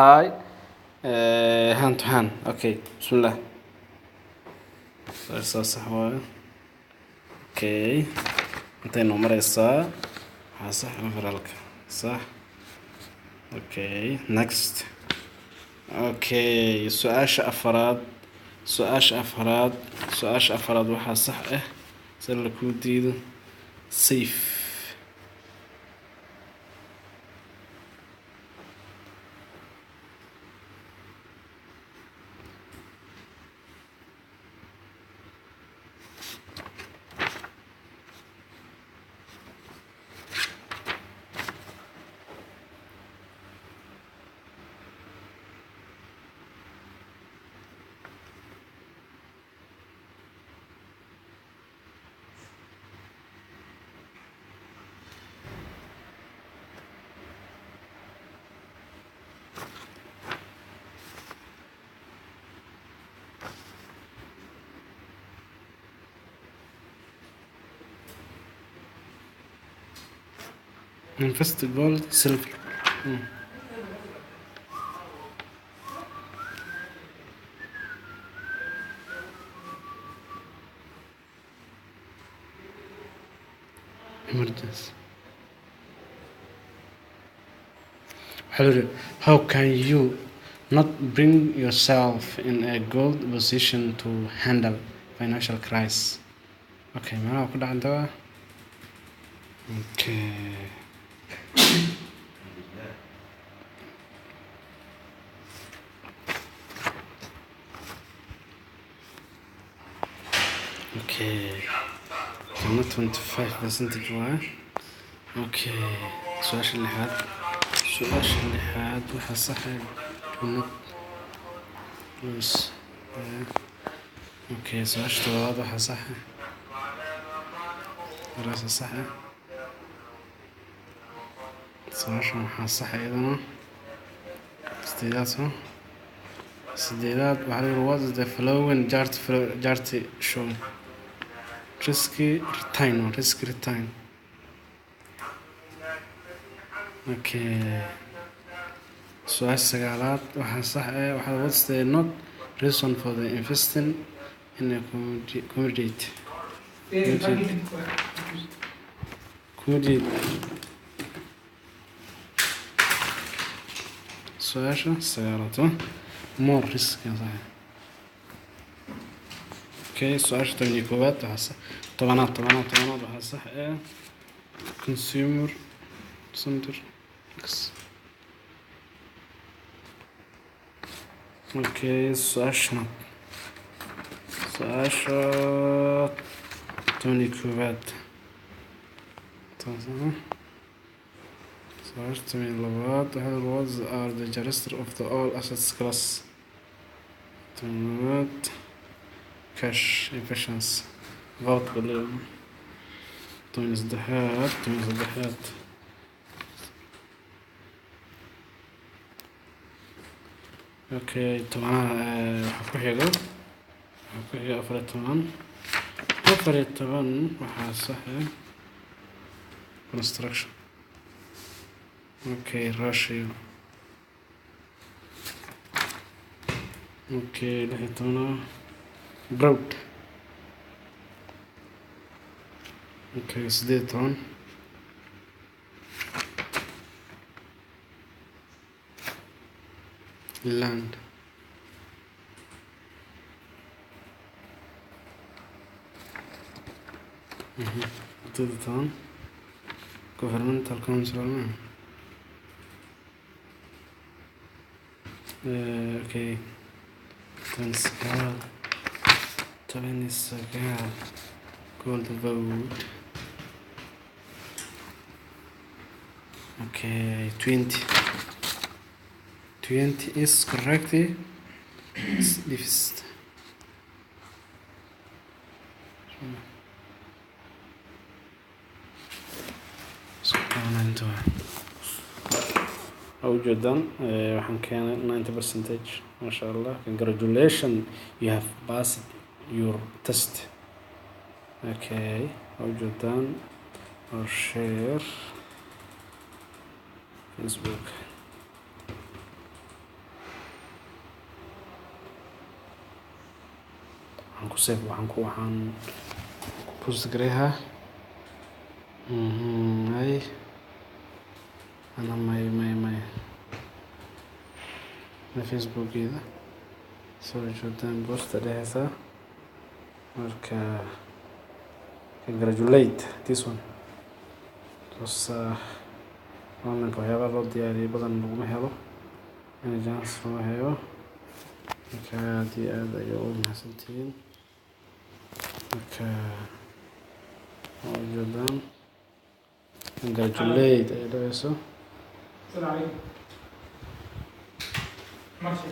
هاي hand to hand. Okay, بسم الله. صح واي. Okay. انتين مريسا. صح انفرالك. صح. Okay. Next. Okay. سؤال أفراد waxaa sax ah si la ku diido safe. Invest gold silver. Emergency. Hello. How can you not bring yourself in a good position to handle financial crisis? Okay, ما أقول عندها. Okay. Okay. كمان 25% جوا. Okay. سؤال اللي حاد وحصحي كنا بس. Okay. سؤال شتواد وحصحي. راس صحي. سؤال شو حصحي أيضا. سديدات وحلو what is the following جارتي شو risky retain. Okay. سؤال السجالات waxaa sax ah waxaa what's the not reason for the investing in a commodity. سؤال السجالات more risk يا صاحبي. Okay. سؤال تمني كوبات waxaa طبعاً waxaa sax ah consumer center. Okay. سؤال تمني كوبات سؤال تمني لبات هل was are the register of the all assets class تمنيات cash efficiency vote كله تمني صدحات Okay. طبعا حكوحيقو أفريتوان waxaa sax ah construction. Okay. ratio. Okay. لحيتونا broad. Okay. سديتون land. تدتون governmental council. Okay. تونسكال gold vote. Okay. 20 is correct. Deficit. أوجداً وحن كان 90% ما شاء الله. Congratulations, you have passed your test. Okay. أوجداً or share Facebook. waxaan post gareeyaa ay ana my facebookgeeda soo joogtaan post dhehaysa marka congratulate this one onlineka waxyaabaha loo diyaariyay badan laguma helo in chance loo helo marka aad iyo aad ayay u mahadsantihiin marka oo joogtaan congratulate ay dhehayso السلام عليكم. ماشي.